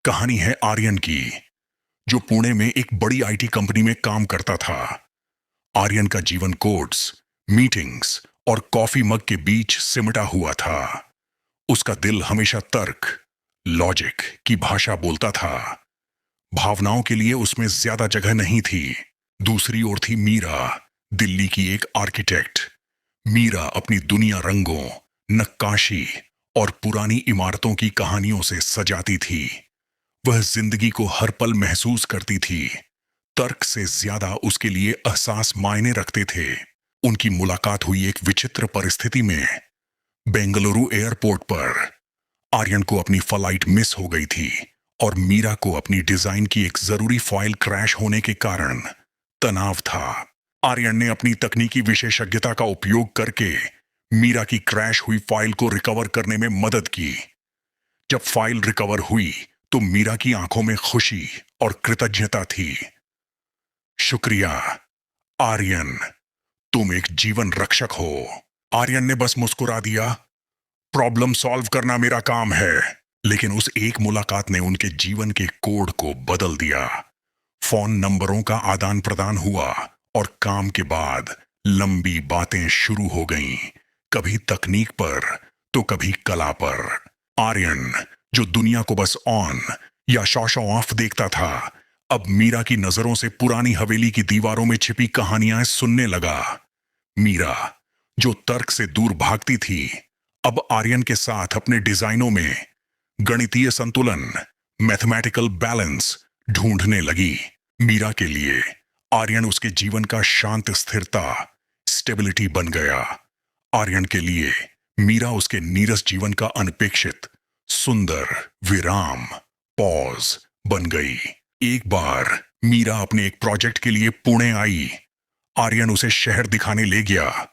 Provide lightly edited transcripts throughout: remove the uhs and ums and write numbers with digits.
कहानी है आर्यन की, जो पुणे में एक बड़ी आईटी कंपनी में काम करता था। आर्यन का जीवन कोड्स, मीटिंग्स और कॉफी मग के बीच सिमटा हुआ था। उसका दिल हमेशा तर्क, लॉजिक की भाषा बोलता था। भावनाओं के लिए उसमें ज्यादा जगह नहीं थी। दूसरी ओर थी मीरा, दिल्ली की एक आर्किटेक्ट। मीरा अपनी दुनिया रंगों, नक्काशी और पुरानी इमारतों की कहानियों से सजाती थी। वह जिंदगी को हर पल महसूस करती थी। तर्क से ज्यादा उसके लिए एहसास मायने रखते थे। उनकी मुलाकात हुई एक विचित्र परिस्थिति में। बेंगलुरु एयरपोर्ट पर आर्यन को अपनी फ्लाइट मिस हो गई थी और मीरा को अपनी डिजाइन की एक जरूरी फाइल क्रैश होने के कारण तनाव था। आर्यन ने अपनी तकनीकी विशेषज्ञता का उपयोग करके मीरा की क्रैश हुई फाइल को रिकवर करने में मदद की। जब फाइल रिकवर हुई तो मीरा की आंखों में खुशी और कृतज्ञता थी। शुक्रिया आर्यन, तुम एक जीवन रक्षक हो। आर्यन ने बस मुस्कुरा दिया। प्रॉब्लम सॉल्व करना मेरा काम है। लेकिन उस एक मुलाकात ने उनके जीवन के कोड को बदल दिया। फोन नंबरों का आदान प्रदान हुआ और काम के बाद लंबी बातें शुरू हो गईं, कभी तकनीक पर तो कभी कला पर। आर्यन, जो दुनिया को बस ऑन या शो ऑफ देखता था, अब मीरा की नजरों से पुरानी हवेली की दीवारों में छिपी कहानियां सुनने लगा। मीरा, जो तर्क से दूर भागती थी, अब आर्यन के साथ अपने डिजाइनों में गणितीय संतुलन, मैथमेटिकल बैलेंस ढूंढने लगी। मीरा के लिए आर्यन उसके जीवन का शांत स्थिरता, स्टेबिलिटी बन गया। आर्यन के लिए मीरा उसके नीरस जीवन का अनपेक्षित, सुंदर विराम, पॉज बन गई। एक बार मीरा अपने एक प्रोजेक्ट के लिए पुणे आई। आर्यन उसे शहर दिखाने ले गया।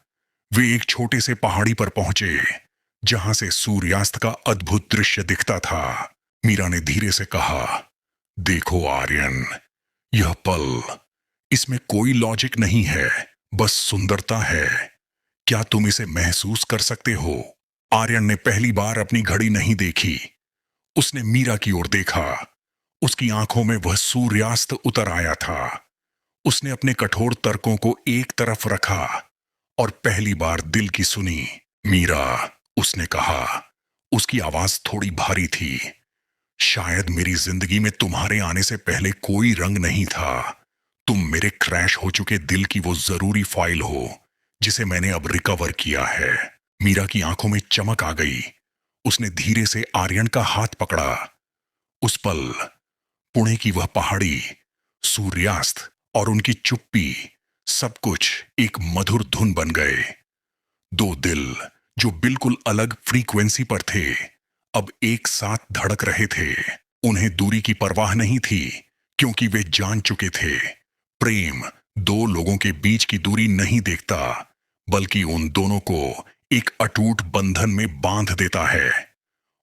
वे एक छोटे से पहाड़ी पर पहुंचे, जहां से सूर्यास्त का अद्भुत दृश्य दिखता था। मीरा ने धीरे से कहा, देखो आर्यन, यह पल, इसमें कोई लॉजिक नहीं है, बस सुंदरता है। क्या तुम इसे महसूस कर सकते हो? आर्यन ने पहली बार अपनी घड़ी नहीं देखी। उसने मीरा की ओर देखा। उसकी आंखों में वह सूर्यास्त उतर आया था। उसने अपने कठोर तर्कों को एक तरफ रखा और पहली बार दिल की सुनी। मीरा, उसने कहा। उसकी आवाज थोड़ी भारी थी। शायद मेरी जिंदगी में तुम्हारे आने से पहले कोई रंग नहीं था। तुम मेरे क्रैश हो चुके दिल की वो जरूरी फाइल हो जिसे मैंने अब रिकवर किया है। मीरा की आंखों में चमक आ गई। उसने धीरे से आर्यन का हाथ पकड़ा। उस पल पुणे की वह पहाड़ी, सूर्यास्त और उनकी चुप्पी, सब कुछ एक मधुर धुन बन गए। दो दिल जो बिल्कुल अलग फ्रीक्वेंसी पर थे, अब एक साथ धड़क रहे थे। उन्हें दूरी की परवाह नहीं थी, क्योंकि वे जान चुके थे, प्रेम दो लोगों के बीच की दूरी नहीं देखता, बल्कि उन दोनों को एक अटूट बंधन में बांध देता है।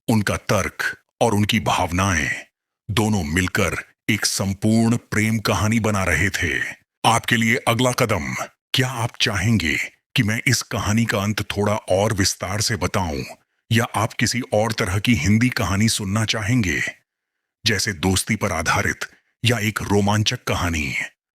उनका तर्क और उनकी भावनाएं दोनों मिलकर एक संपूर्ण प्रेम कहानी बना रहे थे। आपके लिए अगला कदम, क्या आप चाहेंगे कि मैं इस कहानी का अंत थोड़ा और विस्तार से बताऊं, या आप किसी और तरह की हिंदी कहानी सुनना चाहेंगे, जैसे दोस्ती पर आधारित या एक रोमांचक कहानी?